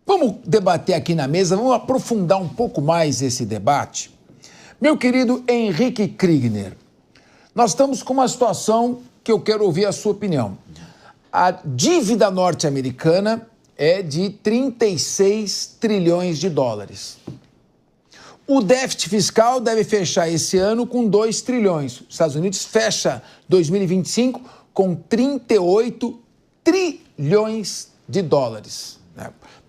Vamos debater aqui na mesa, vamos aprofundar um pouco mais esse debate. Meu querido Henrique Kriegner, nós estamos com uma situação que eu quero ouvir a sua opinião. A dívida norte-americana é de 36 trilhões de dólares. O déficit fiscal deve fechar esse ano com 2 trilhões. Os Estados Unidos fecha 2025 com 38 trilhões de dólares.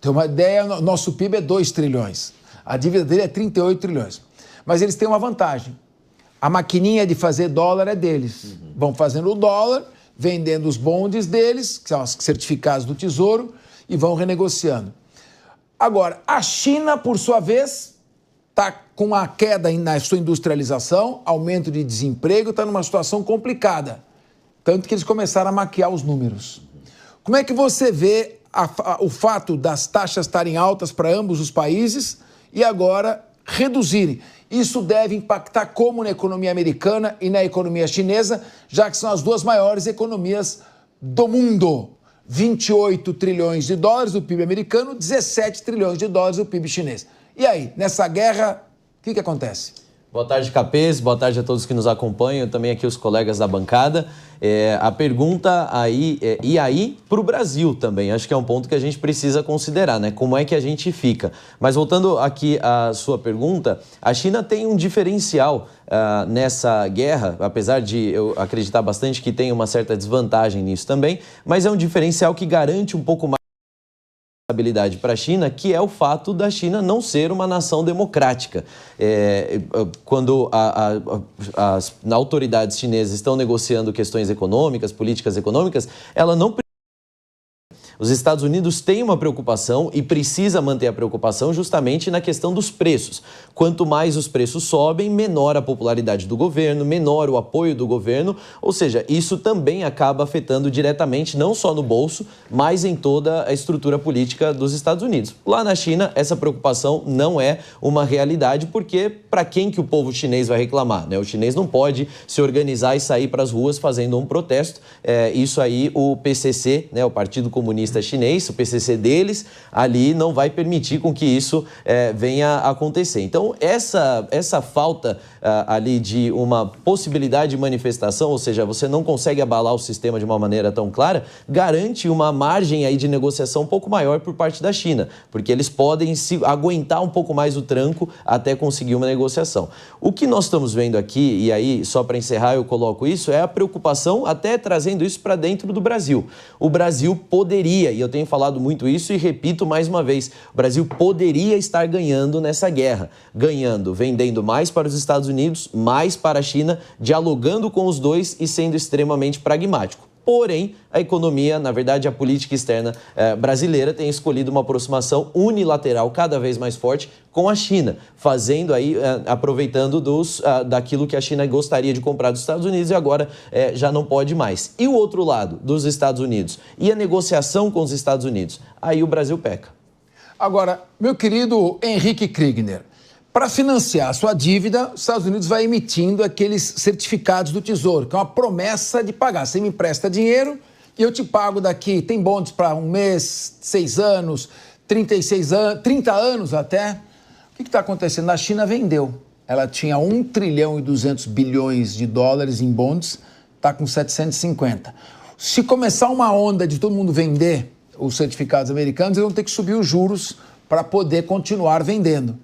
Tem uma ideia, nosso PIB é 2 trilhões. A dívida dele é 38 trilhões. Mas eles têm uma vantagem. A maquininha de fazer dólar é deles. Vão fazendo o dólar, vendendo os bondes deles, que são os certificados do Tesouro, e vão renegociando. Agora, a China, por sua vez, está com a queda na sua industrialização, aumento de desemprego, está numa situação complicada. Tanto que eles começaram a maquiar os números. Como é que você vê o fato das taxas estarem altas para ambos os países e agora reduzirem? Isso deve impactar como na economia americana e na economia chinesa, já que são as duas maiores economias do mundo. 28 trilhões de dólares do PIB americano, 17 trilhões de dólares do PIB chinês. E aí, nessa guerra, o que acontece? Boa tarde, Capês. Boa tarde a todos que nos acompanham, também aqui os colegas da bancada. A pergunta aí e aí para o Brasil também, acho que é um ponto que a gente precisa considerar, né? Como é que a gente fica? Mas voltando aqui à sua pergunta, a China tem um diferencial nessa guerra, apesar de eu acreditar bastante que tem uma certa desvantagem nisso também, mas é um diferencial que garante um pouco mais estabilidade para a China, que é o fato da China não ser uma nação democrática. Quando as autoridades chinesas estão negociando questões econômicas, políticas econômicas, ela não. Os Estados Unidos têm uma preocupação e precisa manter a preocupação justamente na questão dos preços. Quanto mais os preços sobem, menor a popularidade do governo, menor o apoio do governo, ou seja, isso também acaba afetando diretamente não só no bolso, mas em toda a estrutura política dos Estados Unidos. Lá na China, essa preocupação não é uma realidade, porque para quem que o povo chinês vai reclamar, né? O chinês não pode se organizar e sair para as ruas fazendo um protesto. Isso aí o PCC, né, o Partido Comunista Chinês, o PCC deles, ali não vai permitir com que isso venha a acontecer. Então, essa falta ali de uma possibilidade de manifestação, ou seja, você não consegue abalar o sistema de uma maneira tão clara, garante uma margem aí de negociação um pouco maior por parte da China, porque eles podem se aguentar um pouco mais o tranco até conseguir uma negociação. O que nós estamos vendo aqui, e aí só para encerrar eu coloco isso, é a preocupação até trazendo isso para dentro do Brasil. O Brasil poderia, e eu tenho falado muito isso e repito mais uma vez, o Brasil poderia estar ganhando nessa guerra, ganhando, vendendo mais para os Estados Unidos, mais para a China, dialogando com os dois e sendo extremamente pragmático. Porém, a economia, na verdade, a política externa brasileira tem escolhido uma aproximação unilateral cada vez mais forte com a China, fazendo aí, aproveitando daquilo que a China gostaria de comprar dos Estados Unidos e agora já não pode mais. E o outro lado, dos Estados Unidos, e a negociação com os Estados Unidos, aí o Brasil peca. Agora, meu querido Henrique Kriegner, para financiar a sua dívida, os Estados Unidos vai emitindo aqueles certificados do Tesouro, que é uma promessa de pagar. Você me empresta dinheiro e eu te pago daqui. Tem bondes para 1 mês, 6 anos, 36 anos, 30 anos até. O que está acontecendo? A China vendeu. Ela tinha 1 trilhão e 200 bilhões de dólares em bonds, está com 750. Se começar uma onda de todo mundo vender os certificados americanos, eles vão ter que subir os juros para poder continuar vendendo.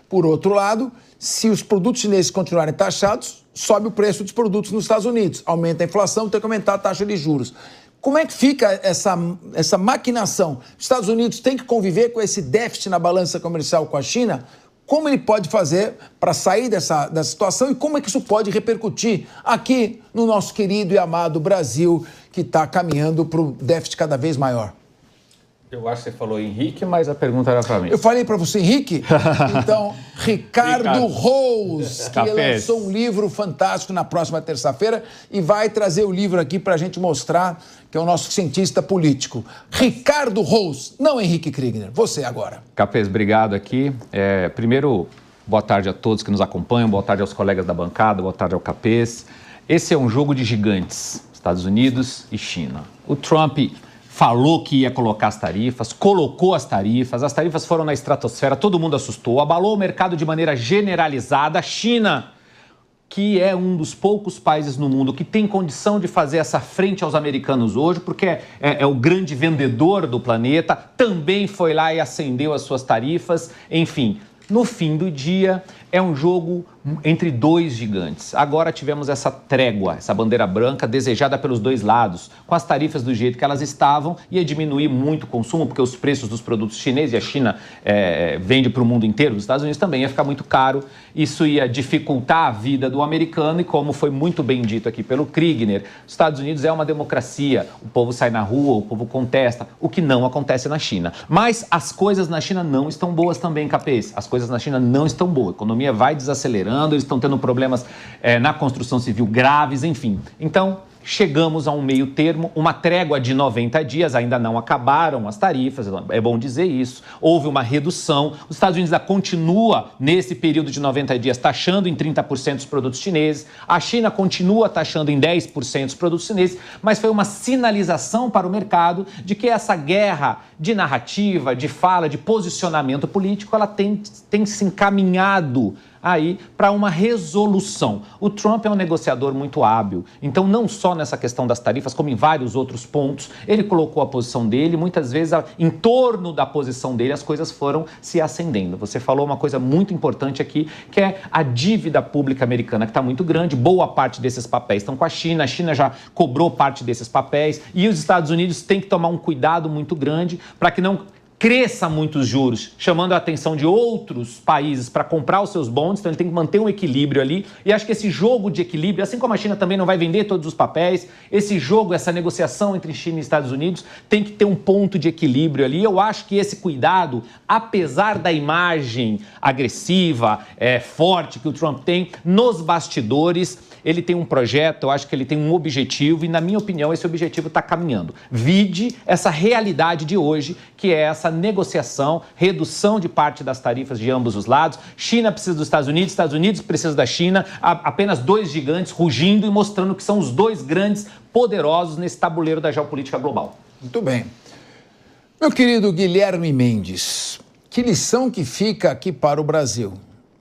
Por outro lado, se os produtos chineses continuarem taxados, sobe o preço dos produtos nos Estados Unidos, aumenta a inflação, tem que aumentar a taxa de juros. Como é que fica essa maquinação? Os Estados Unidos têm que conviver com esse déficit na balança comercial com a China? Como ele pode fazer para sair dessa situação e como é que isso pode repercutir aqui no nosso querido e amado Brasil, que está caminhando para o déficit cada vez maior? Eu acho que você falou Henrique, mas a pergunta era para mim. Eu falei para você, Henrique? Então, Ricardo Rose, que lançou um livro fantástico na próxima terça-feira e vai trazer o livro aqui para a gente mostrar, que é o nosso cientista político. Ricardo Rose, não Henrique Kriegner. Você agora. Capês, obrigado aqui. Primeiro, boa tarde a todos que nos acompanham, boa tarde aos colegas da bancada, boa tarde ao Capês. Esse é um jogo de gigantes, Estados Unidos e China. O Trump falou que ia colocar as tarifas, colocou as tarifas foram na estratosfera, todo mundo assustou, abalou o mercado de maneira generalizada. A China, que é um dos poucos países no mundo que tem condição de fazer essa frente aos americanos hoje, porque é o grande vendedor do planeta, também foi lá e acendeu as suas tarifas. Enfim, no fim do dia, é um jogo entre dois gigantes. Agora tivemos essa trégua, essa bandeira branca desejada pelos dois lados. Com as tarifas do jeito que elas estavam, ia diminuir muito o consumo, porque os preços dos produtos chineses, e a China vende para o mundo inteiro, os Estados Unidos também ia ficar muito caro. Isso ia dificultar a vida do americano e, como foi muito bem dito aqui pelo Kriegner, os Estados Unidos é uma democracia, o povo sai na rua, o povo contesta, o que não acontece na China. Mas as coisas na China não estão boas também, Capês. As coisas na China não estão boas. A economia vai desacelerando, eles estão tendo problemas na construção civil graves, enfim. Então, chegamos a um meio termo, uma trégua de 90 dias, ainda não acabaram as tarifas, é bom dizer isso. Houve uma redução, os Estados Unidos ainda continua, nesse período de 90 dias, taxando em 30% os produtos chineses, a China continua taxando em 10% os produtos chineses, mas foi uma sinalização para o mercado de que essa guerra de narrativa, de fala, de posicionamento político, ela tem se encaminhado aí para uma resolução. O Trump é um negociador muito hábil, então não só nessa questão das tarifas, como em vários outros pontos, ele colocou a posição dele, muitas vezes em torno da posição dele as coisas foram se acendendo. Você falou uma coisa muito importante aqui, que é a dívida pública americana, que está muito grande, boa parte desses papéis estão com a China já cobrou parte desses papéis, e os Estados Unidos têm que tomar um cuidado muito grande para que não cresça muito os juros, chamando a atenção de outros países para comprar os seus bonds, então ele tem que manter um equilíbrio ali, e acho que esse jogo de equilíbrio, assim como a China também não vai vender todos os papéis, esse jogo, essa negociação entre China e Estados Unidos tem que ter um ponto de equilíbrio ali. Eu acho que esse cuidado, apesar da imagem agressiva, forte que o Trump tem, nos bastidores, ele tem um projeto, eu acho que ele tem um objetivo, e na minha opinião esse objetivo está caminhando. Vide essa realidade de hoje, que é essa negociação, redução de parte das tarifas de ambos os lados. China precisa dos Estados Unidos precisa da China, apenas dois gigantes rugindo e mostrando que são os dois grandes poderosos nesse tabuleiro da geopolítica global. Muito bem. Meu querido Guilherme Mendes, que lição que fica aqui para o Brasil?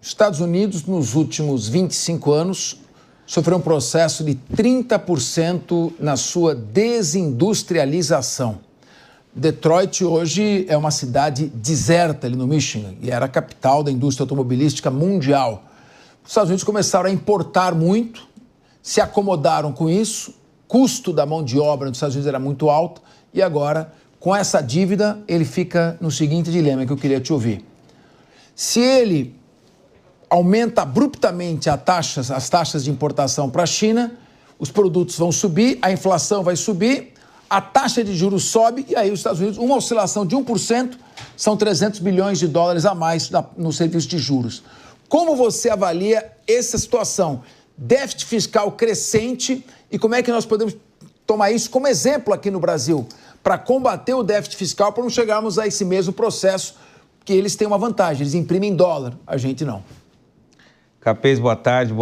Estados Unidos, nos últimos 25 anos, sofreu um processo de 30% na sua desindustrialização. Detroit hoje é uma cidade deserta ali no Michigan e era a capital da indústria automobilística mundial. Os Estados Unidos começaram a importar muito, se acomodaram com isso, custo da mão de obra nos Estados Unidos era muito alto e agora, com essa dívida, ele fica no seguinte dilema que eu queria te ouvir. Se ele aumenta abruptamente as taxas de importação para a China, os produtos vão subir, a inflação vai subir, a taxa de juros sobe e aí os Estados Unidos, uma oscilação de 1%, são 300 bilhões de dólares a mais no serviço de juros. Como você avalia essa situação? Déficit fiscal crescente e como é que nós podemos tomar isso como exemplo aqui no Brasil para combater o déficit fiscal, para não chegarmos a esse mesmo processo, que eles têm uma vantagem, eles imprimem dólar, a gente não. Capês, boa tarde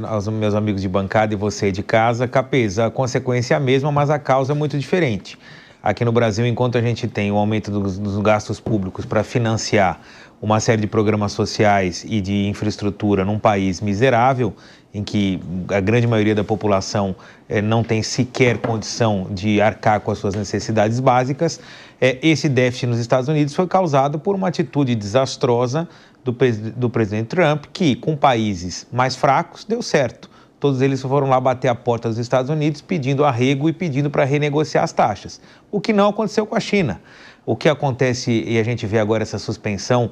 aos meus amigos de bancada e você de casa. Capês, a consequência é a mesma, mas a causa é muito diferente. Aqui no Brasil, enquanto a gente tem o aumento dos gastos públicos para financiar uma série de programas sociais e de infraestrutura num país miserável, em que a grande maioria da população não tem sequer condição de arcar com as suas necessidades básicas, esse déficit nos Estados Unidos foi causado por uma atitude desastrosa do presidente Trump, que com países mais fracos deu certo. Todos eles foram lá bater a porta dos Estados Unidos pedindo arrego e pedindo para renegociar as taxas, o que não aconteceu com a China. O que acontece, e a gente vê agora essa suspensão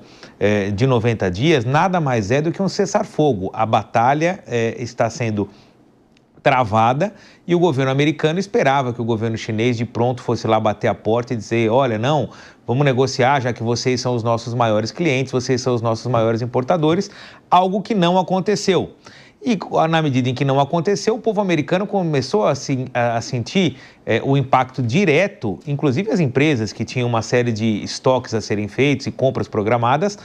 de 90 dias, nada mais é do que um cessar-fogo. A batalha está sendo travada e o governo americano esperava que o governo chinês de pronto fosse lá bater a porta e dizer, olha, não, vamos negociar, já que vocês são os nossos maiores clientes, vocês são os nossos maiores importadores, algo que não aconteceu. E na medida em que não aconteceu, o povo americano começou a sentir o impacto direto, inclusive as empresas que tinham uma série de estoques a serem feitos e compras programadas,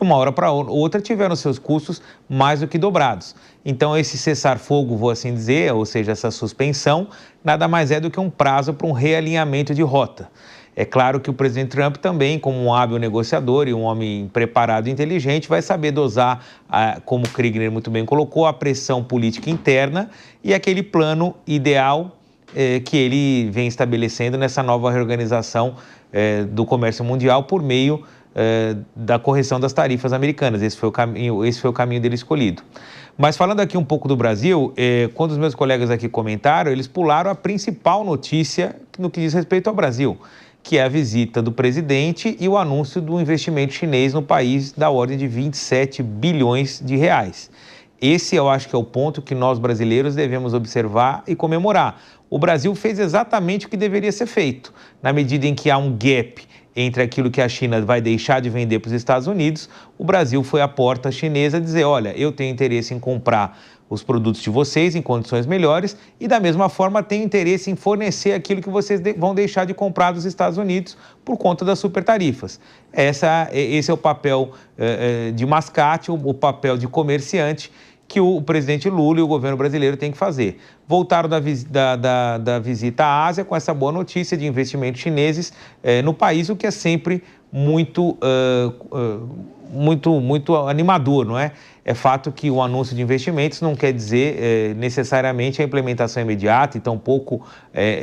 de uma hora para outra tiveram seus custos mais do que dobrados. Então, esse cessar-fogo, vou assim dizer, ou seja, essa suspensão, nada mais é do que um prazo para um realinhamento de rota. É claro que o presidente Trump também, como um hábil negociador e um homem preparado e inteligente, vai saber dosar, como Kriegner muito bem colocou, a pressão política interna e aquele plano ideal que ele vem estabelecendo nessa nova reorganização do comércio mundial por meio da correção das tarifas americanas. Esse foi o caminho dele escolhido. Mas falando aqui um pouco do Brasil, quando os meus colegas aqui comentaram, eles pularam a principal notícia no que diz respeito ao Brasil, que é a visita do presidente e o anúncio do investimento chinês no país da ordem de 27 bilhões de reais. Esse eu acho que é o ponto que nós brasileiros devemos observar e comemorar. O Brasil fez exatamente o que deveria ser feito, na medida em que há um gap entre aquilo que a China vai deixar de vender para os Estados Unidos, o Brasil foi à porta chinesa dizer, olha, eu tenho interesse em comprar os produtos de vocês em condições melhores e, da mesma forma, tenho interesse em fornecer aquilo que vocês vão deixar de comprar dos Estados Unidos por conta das supertarifas. Esse é o papel de mascate, o papel de comerciante que o presidente Lula e o governo brasileiro têm que fazer. Voltaram da visita à Ásia com essa boa notícia de investimentos chineses no país, o que é sempre muito animador, não é? É fato que o anúncio de investimentos não quer dizer necessariamente a implementação imediata e tampouco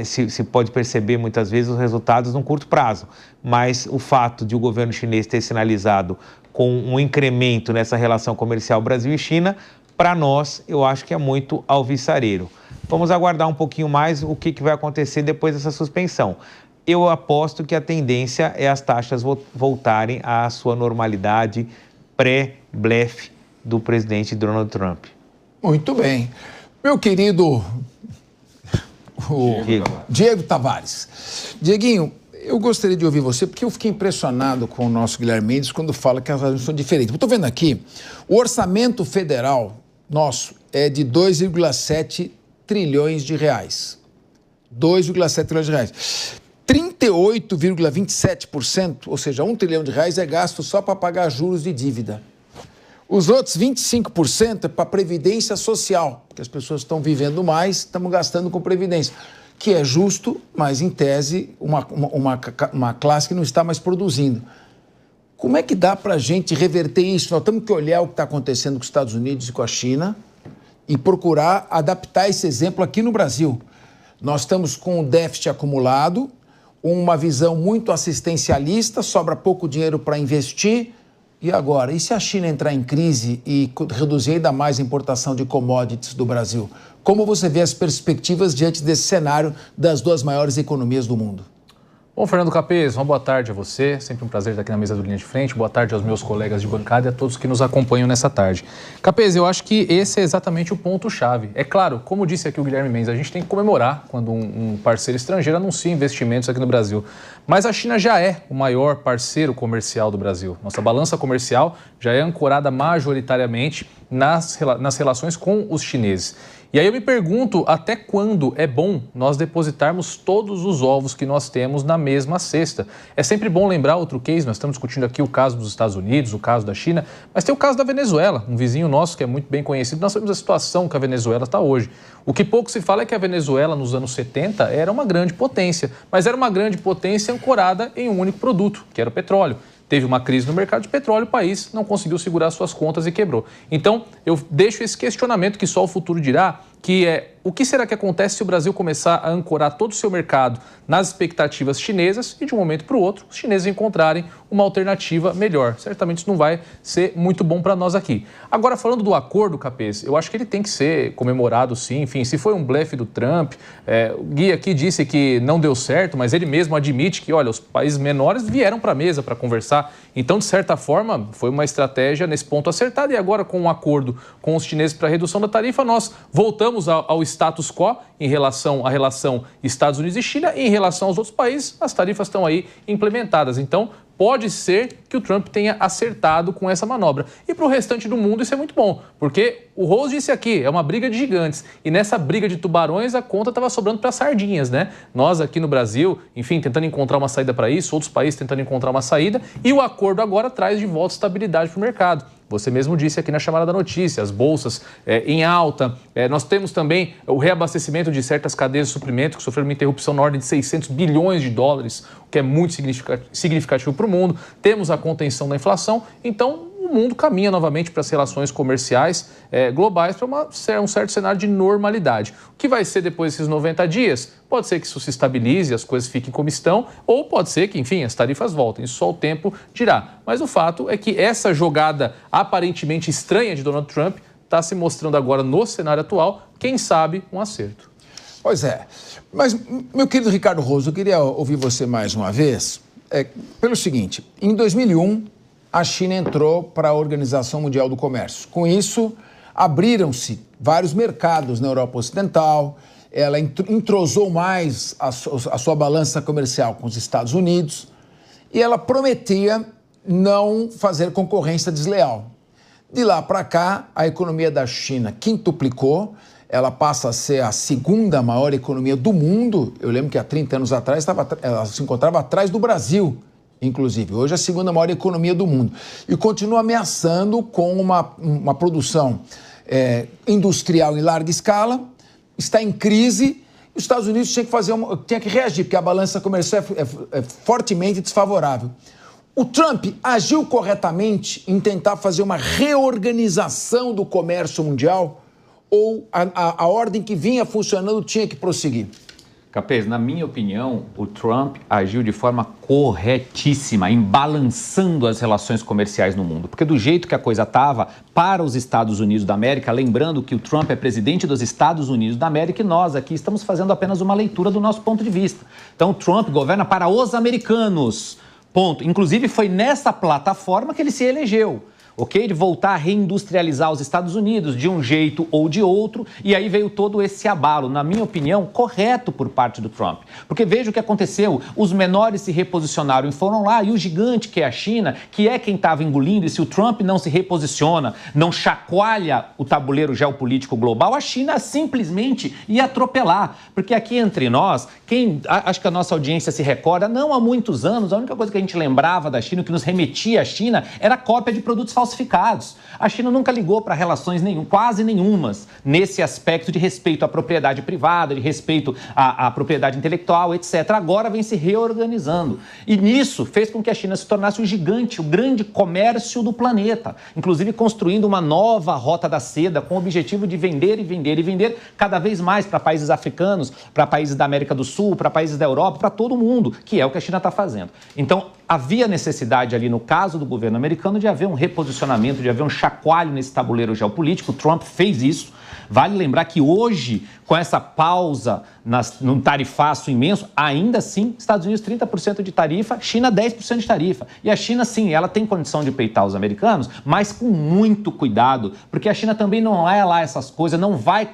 se pode perceber muitas vezes os resultados num curto prazo. Mas o fato de o governo chinês ter sinalizado com um incremento nessa relação comercial Brasil e China, para nós, eu acho que é muito alvissareiro. Vamos aguardar um pouquinho mais o que vai acontecer depois dessa suspensão. Eu aposto que a tendência é as taxas voltarem à sua normalidade pré-blefe do presidente Donald Trump. Muito bem. Meu querido Diego Tavares. Dieguinho, eu gostaria de ouvir você, porque eu fiquei impressionado com o nosso Guilherme Mendes quando fala que as razões são diferentes. Estou vendo aqui, o orçamento federal nosso é de 2,7 trilhões de reais. 2,7 trilhões de reais. 38,27%, ou seja, 1 trilhão de reais é gasto só para pagar juros de dívida. Os outros 25% é para previdência social, porque as pessoas estão vivendo mais, estamos gastando com previdência, que é justo, mas em tese uma classe que não está mais produzindo. Como é que dá para a gente reverter isso? Nós temos que olhar o que está acontecendo com os Estados Unidos e com a China e procurar adaptar esse exemplo aqui no Brasil. Nós estamos com um déficit acumulado, uma visão muito assistencialista, sobra pouco dinheiro para investir. E agora, e se a China entrar em crise e reduzir ainda mais a importação de commodities do Brasil? Como você vê as perspectivas diante desse cenário das duas maiores economias do mundo? Bom, Fernando Capês, uma boa tarde a você, sempre um prazer estar aqui na mesa do Linha de Frente, boa tarde aos meus colegas de bancada e a todos que nos acompanham nessa tarde. Capês, eu acho que esse é exatamente o ponto-chave. É claro, como disse aqui o Guilherme Mendes, a gente tem que comemorar quando um parceiro estrangeiro anuncia investimentos aqui no Brasil. Mas a China já é o maior parceiro comercial do Brasil. Nossa balança comercial já é ancorada majoritariamente nas relações com os chineses. E aí eu me pergunto até quando é bom nós depositarmos todos os ovos que nós temos na mesma cesta. É sempre bom lembrar outro case, nós estamos discutindo aqui o caso dos Estados Unidos, o caso da China, mas tem o caso da Venezuela, um vizinho nosso que é muito bem conhecido. Nós sabemos a situação que a Venezuela está hoje. O que pouco se fala é que a Venezuela, nos anos 70, era uma grande potência, mas era uma grande potência ancorada em um único produto, que era o petróleo. Teve uma crise no mercado de petróleo, o país não conseguiu segurar suas contas e quebrou. Então, eu deixo esse questionamento que só o futuro dirá, que é o que será que acontece se o Brasil começar a ancorar todo o seu mercado nas expectativas chinesas e de um momento para o outro os chineses encontrarem uma alternativa melhor. Certamente isso não vai ser muito bom para nós aqui. Agora, falando do acordo, Capês, eu acho que ele tem que ser comemorado sim. Enfim, se foi um blefe do Trump, o Gui aqui disse que não deu certo, mas ele mesmo admite que, olha, os países menores vieram para a mesa para conversar. Então, de certa forma, foi uma estratégia nesse ponto acertada. E agora, com um acordo com os chineses para redução da tarifa, nós voltamos voltamos ao status quo em relação à relação Estados Unidos e China, e em relação aos outros países, as tarifas estão aí implementadas. Então, pode ser que o Trump tenha acertado com essa manobra. E para o restante do mundo isso é muito bom, porque o Rose disse aqui, é uma briga de gigantes. E nessa briga de tubarões a conta estava sobrando para sardinhas, né? Nós aqui no Brasil, enfim, tentando encontrar uma saída para isso, outros países tentando encontrar uma saída, e o acordo agora traz de volta estabilidade para o mercado. Você mesmo disse aqui na chamada da notícia, as bolsas em alta. Nós temos também o reabastecimento de certas cadeias de suprimento que sofreram uma interrupção na ordem de 600 bilhões de dólares, o que é muito significativo para o mundo. Temos a contenção da inflação, então o mundo caminha novamente para as relações comerciais globais para um certo cenário de normalidade. O que vai ser depois desses 90 dias? Pode ser que isso se estabilize, as coisas fiquem como estão, ou pode ser que, enfim, as tarifas voltem. Isso só o tempo dirá. Mas o fato é que essa jogada aparentemente estranha de Donald Trump está se mostrando agora no cenário atual, quem sabe, um acerto. Pois é. Mas, meu querido Ricardo Rose, eu queria ouvir você mais uma vez, pelo seguinte, em 2001, a China entrou para a Organização Mundial do Comércio. Com isso, abriram-se vários mercados na Europa Ocidental, ela entrosou mais a sua balança comercial com os Estados Unidos e ela prometia não fazer concorrência desleal. De lá para cá, a economia da China quintuplicou, ela passa a ser a segunda maior economia do mundo. Eu lembro que há 30 anos atrás ela se encontrava atrás do Brasil, inclusive. Hoje é a segunda maior economia do mundo. E continua ameaçando com uma produção industrial em larga escala, está em crise, e os Estados Unidos tinha que reagir, porque a balança comercial é fortemente desfavorável. O Trump agiu corretamente em tentar fazer uma reorganização do comércio mundial ou a ordem que vinha funcionando tinha que prosseguir? Capês, na minha opinião, o Trump agiu de forma corretíssima, em balançando as relações comerciais no mundo. Porque do jeito que a coisa estava, para os Estados Unidos da América, lembrando que o Trump é presidente dos Estados Unidos da América e nós aqui estamos fazendo apenas uma leitura do nosso ponto de vista. Então, o Trump governa para os americanos, ponto. Inclusive, foi nessa plataforma que ele se elegeu. Ok? De voltar a reindustrializar os Estados Unidos de um jeito ou de outro, e aí veio todo esse abalo, na minha opinião, correto por parte do Trump. Porque veja o que aconteceu, os menores se reposicionaram e foram lá, e o gigante que é a China, que é quem estava engolindo, e se o Trump não se reposiciona, não chacoalha o tabuleiro geopolítico global, a China simplesmente ia atropelar. Porque aqui entre nós, acho que a nossa audiência se recorda, não há muitos anos, a única coisa que a gente lembrava da China, o que nos remetia à China, era a cópia de produtos falsificados. A China nunca ligou para relações quase nenhumas, nesse aspecto de respeito à propriedade privada, de respeito à propriedade intelectual, etc. Agora vem se reorganizando. E nisso fez com que a China se tornasse um gigante, o grande comércio do planeta, inclusive construindo uma nova rota da seda com o objetivo de vender e vender e vender cada vez mais para países africanos, para países da América do Sul, para países da Europa, para todo mundo, que é o que a China está fazendo. Então, havia necessidade ali, no caso do governo americano, de haver um reposicionamento, de haver um chacoalho nesse tabuleiro geopolítico. O Trump fez isso. Vale lembrar que hoje, com essa pausa num tarifaço imenso, ainda assim, Estados Unidos 30% de tarifa, China 10% de tarifa. E a China, sim, ela tem condição de peitar os americanos, mas com muito cuidado, porque a China também não é lá essas coisas, não vai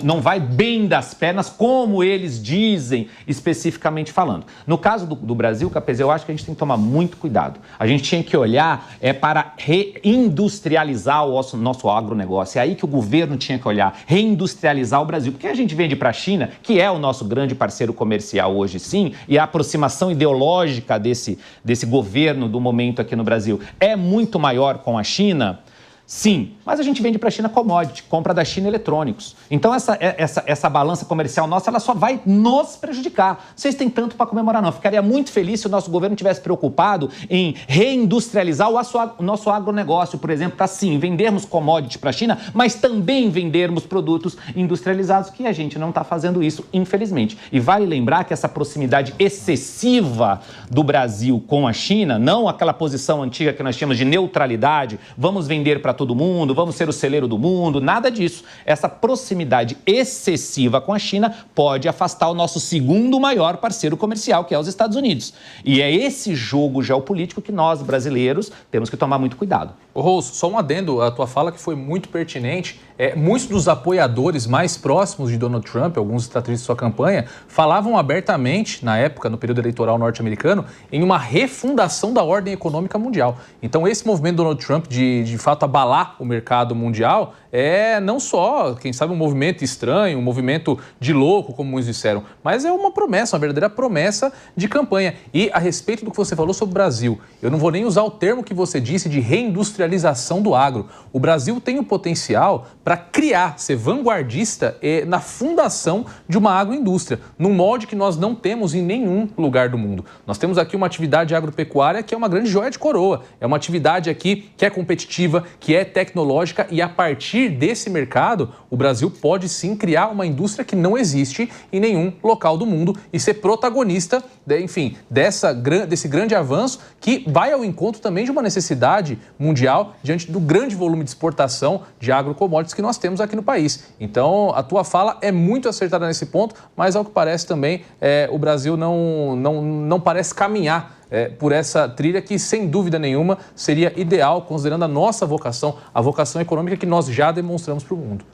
não vai bem das pernas, como eles dizem, especificamente falando. No caso do Brasil, Capês, eu acho que a gente tem que tomar muito cuidado. A gente tinha que olhar para reindustrializar o nosso agronegócio. É aí que o governo tinha que olhar, reindustrializar o Brasil. Porque a gente vende para a China, que é o nosso grande parceiro comercial hoje, sim, e a aproximação ideológica desse governo do momento aqui no Brasil é muito maior com a China. Sim, mas a gente vende para a China commodity, compra da China eletrônicos. Então essa balança comercial nossa, ela só vai nos prejudicar. Vocês têm tanto para comemorar, não. Eu ficaria muito feliz se o nosso governo tivesse preocupado em reindustrializar o nosso agronegócio, por exemplo, para sim, vendermos commodity para a China, mas também vendermos produtos industrializados, que a gente não está fazendo isso, infelizmente. E vale lembrar que essa proximidade excessiva do Brasil com a China, não aquela posição antiga que nós tínhamos de neutralidade, vamos vender para todo mundo, vamos ser o celeiro do mundo, nada disso. Essa proximidade excessiva com a China pode afastar o nosso segundo maior parceiro comercial, que é os Estados Unidos. E é esse jogo geopolítico que nós, brasileiros, temos que tomar muito cuidado. Ô, Rose, só um adendo à tua fala que foi muito pertinente. muitos dos apoiadores mais próximos de Donald Trump, alguns estrategistas de sua campanha, falavam abertamente, na época, no período eleitoral norte-americano, em uma refundação da ordem econômica mundial. Então, esse movimento do Donald Trump de fato, abalar o mercado mundial é não só, quem sabe, um movimento estranho, um movimento de louco, como muitos disseram, mas é uma promessa, uma verdadeira promessa de campanha. E a respeito do que você falou sobre o Brasil, eu não vou nem usar o termo que você disse de reindustrialização do agro. O Brasil tem o potencial para criar, ser vanguardista na fundação de uma agroindústria, num molde que nós não temos em nenhum lugar do mundo. Nós temos aqui uma atividade agropecuária que é uma grande joia de coroa. É uma atividade aqui que é competitiva, que é tecnológica e a partir desse mercado, o Brasil pode sim criar uma indústria que não existe em nenhum local do mundo e ser protagonista, enfim, desse grande avanço que vai ao encontro também de uma necessidade mundial diante do grande volume de exportação de agrocommodities que nós temos aqui no país. Então, a tua fala é muito acertada nesse ponto, mas ao que parece também, o Brasil não parece caminhar por essa trilha que, sem dúvida nenhuma, seria ideal, considerando a nossa vocação, a vocação econômica que nós já demonstramos para o mundo.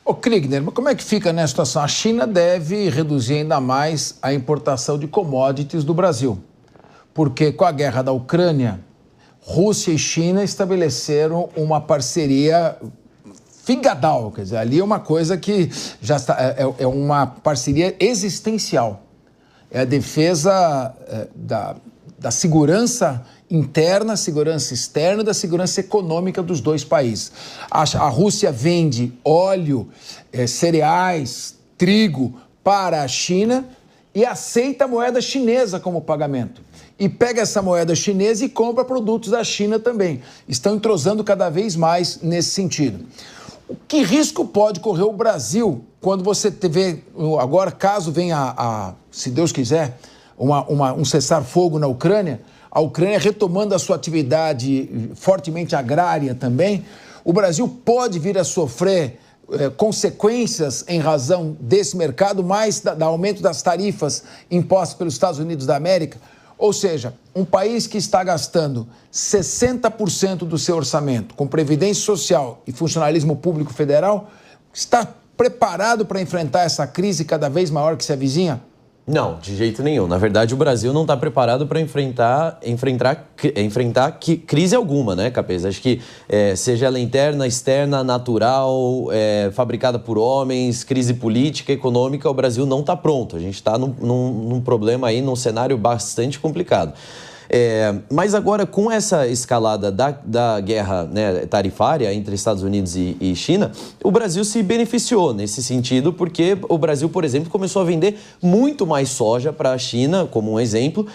Ô, Kriegner, mas como é que fica nessa situação? A China deve reduzir ainda mais a importação de commodities do Brasil, porque com a guerra da Ucrânia, Rússia e China estabeleceram uma parceria figadal, quer dizer, ali é uma coisa que já está, é uma parceria existencial. É a defesa da segurança interna, segurança externa e da segurança econômica dos dois países. A Rússia vende óleo, cereais, trigo para a China e aceita a moeda chinesa como pagamento. E pega essa moeda chinesa e compra produtos da China também. Estão entrosando cada vez mais nesse sentido. Que risco pode correr o Brasil quando você vê, agora, caso venha, se Deus quiser, um cessar-fogo na Ucrânia, a Ucrânia retomando a sua atividade fortemente agrária também, o Brasil pode vir a sofrer consequências em razão desse mercado, mais do aumento das tarifas impostas pelos Estados Unidos da América. Ou seja, um país que está gastando 60% do seu orçamento com previdência social e funcionalismo público federal, está preparado para enfrentar essa crise cada vez maior que se avizinha? Não, de jeito nenhum. Na verdade, o Brasil não está preparado para enfrentar crise alguma, né, Capês? Acho que seja ela interna, externa, natural, fabricada por homens, crise política, econômica, o Brasil não está pronto. A gente está num problema aí, num cenário bastante complicado. Mas agora, com essa escalada da guerra, né, tarifária entre Estados Unidos e China, o Brasil se beneficiou nesse sentido, porque o Brasil, por exemplo, começou a vender muito mais soja para a China, como um exemplo,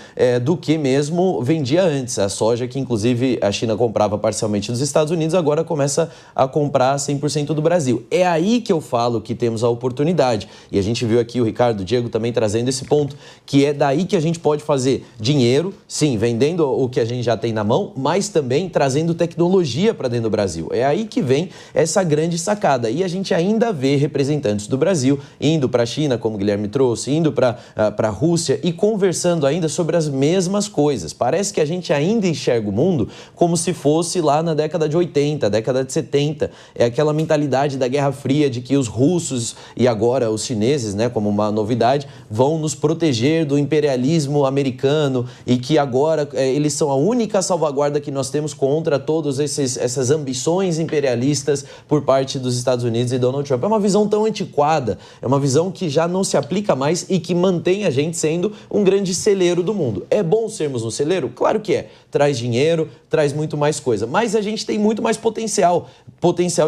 do que mesmo vendia antes. A soja que, inclusive, a China comprava parcialmente dos Estados Unidos, agora começa a comprar 100% do Brasil. É aí que eu falo que temos a oportunidade. E a gente viu aqui o Ricardo, o Diego também trazendo esse ponto, que é daí que a gente pode fazer dinheiro, sim, vendendo o que a gente já tem na mão, mas também trazendo tecnologia para dentro do Brasil. É aí que vem essa grande sacada. E a gente ainda vê representantes do Brasil indo para a China, como o Guilherme trouxe, indo para a Rússia e conversando ainda sobre as mesmas coisas. Parece que a gente ainda enxerga o mundo como se fosse lá na década de 80, década de 70. É aquela mentalidade da Guerra Fria de que os russos e agora os chineses, né, como uma novidade, vão nos proteger do imperialismo americano e que agora eles são a única salvaguarda que nós temos contra todas essas ambições imperialistas por parte dos Estados Unidos e Donald Trump. É uma visão tão antiquada, é uma visão que já não se aplica mais e que mantém a gente sendo um grande celeiro do mundo. É bom sermos um celeiro? Claro que é. Traz dinheiro, traz muito mais coisa. Mas a gente tem muito mais potencial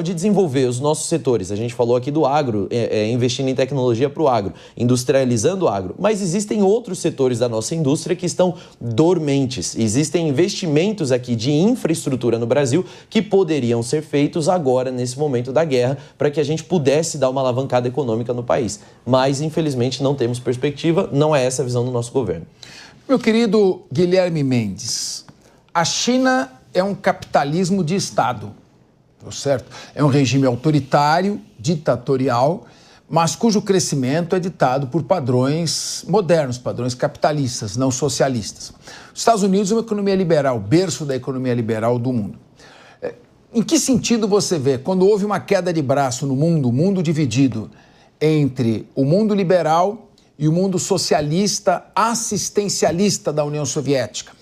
de desenvolver os nossos setores. A gente falou aqui do agro, investindo em tecnologia para o agro, industrializando o agro. Mas existem outros setores da nossa indústria que estão dormentes. Existem investimentos aqui de infraestrutura no Brasil que poderiam ser feitos agora, nesse momento da guerra, para que a gente pudesse dar uma alavancada econômica no país. Mas, infelizmente, não temos perspectiva, não é essa a visão do nosso governo. Meu querido Guilherme Mendes, a China é um capitalismo de Estado, certo? É um regime autoritário, ditatorial, mas cujo crescimento é ditado por padrões modernos, padrões capitalistas, não socialistas. Os Estados Unidos é uma economia liberal, berço da economia liberal do mundo. Em que sentido você vê, quando houve uma queda de braço no mundo, o mundo dividido entre o mundo liberal e o mundo socialista, assistencialista da União Soviética,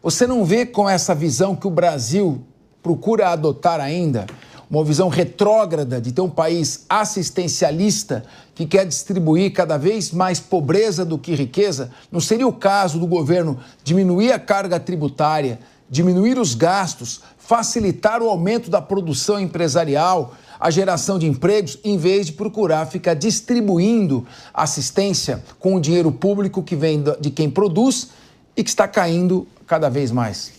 você não vê com essa visão que o Brasil procura adotar ainda, uma visão retrógrada de ter um país assistencialista que quer distribuir cada vez mais pobreza do que riqueza? Não seria o caso do governo diminuir a carga tributária, diminuir os gastos, facilitar o aumento da produção empresarial, a geração de empregos, em vez de procurar ficar distribuindo assistência com o dinheiro público que vem de quem produz e que está caindo cada vez mais?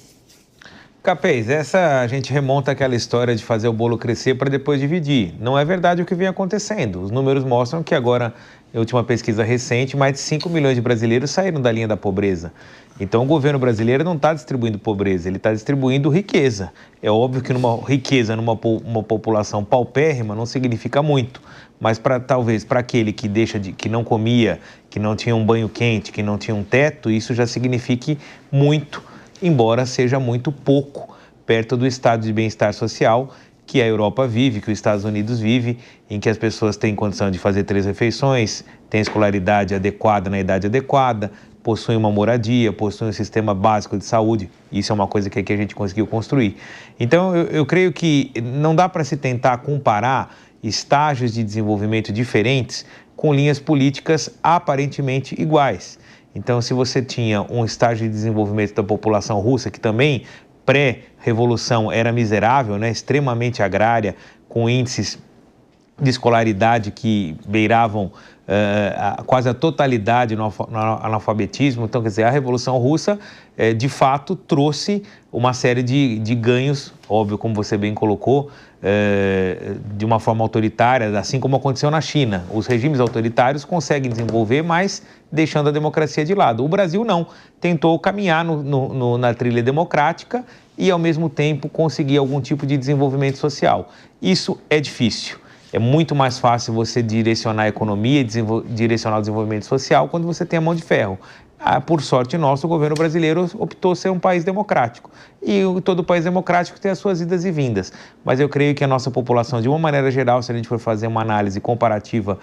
Capês, essa a gente remonta àquela história de fazer o bolo crescer para depois dividir. Não é verdade o que vem acontecendo. Os números mostram que agora, na última pesquisa recente, mais de 5 milhões de brasileiros saíram da linha da pobreza. Então, o governo brasileiro não está distribuindo pobreza, ele está distribuindo riqueza. É óbvio que uma riqueza numa população paupérrima não significa muito, mas talvez para aquele que que não comia, que não tinha um banho quente, que não tinha um teto, isso já signifique muito, embora seja muito pouco perto do estado de bem-estar social que a Europa vive, que os Estados Unidos vive, em que as pessoas têm condição de fazer 3 refeições, têm escolaridade adequada na idade adequada, possuem uma moradia, possuem um sistema básico de saúde. Isso é uma coisa que aqui a gente conseguiu construir. Então, eu creio que não dá para se tentar comparar estágios de desenvolvimento diferentes com linhas políticas aparentemente iguais. Então, se você tinha um estágio de desenvolvimento da população russa, que também pré-revolução era miserável, né, extremamente agrária, com índices de escolaridade que beiravam quase a totalidade no analfabetismo. Então, quer dizer, a Revolução Russa, de fato, trouxe uma série de ganhos, óbvio, como você bem colocou, de uma forma autoritária, assim como aconteceu na China. Os regimes autoritários conseguem desenvolver, mas deixando a democracia de lado. O Brasil não, tentou caminhar na trilha democrática e, ao mesmo tempo, conseguir algum tipo de desenvolvimento social. Isso é difícil. É muito mais fácil você direcionar a economia e direcionar o desenvolvimento social quando você tem a mão de ferro. Por sorte nossa, o governo brasileiro optou ser um país democrático. E todo país democrático tem as suas idas e vindas. Mas eu creio que a nossa população, de uma maneira geral, se a gente for fazer uma análise comparativa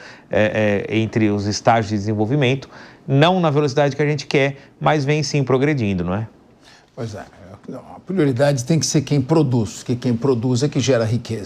entre os estágios de desenvolvimento, não na velocidade que a gente quer, mas vem sim progredindo, não é? Pois é. A prioridade tem que ser quem produz, porque quem produz é que gera riqueza.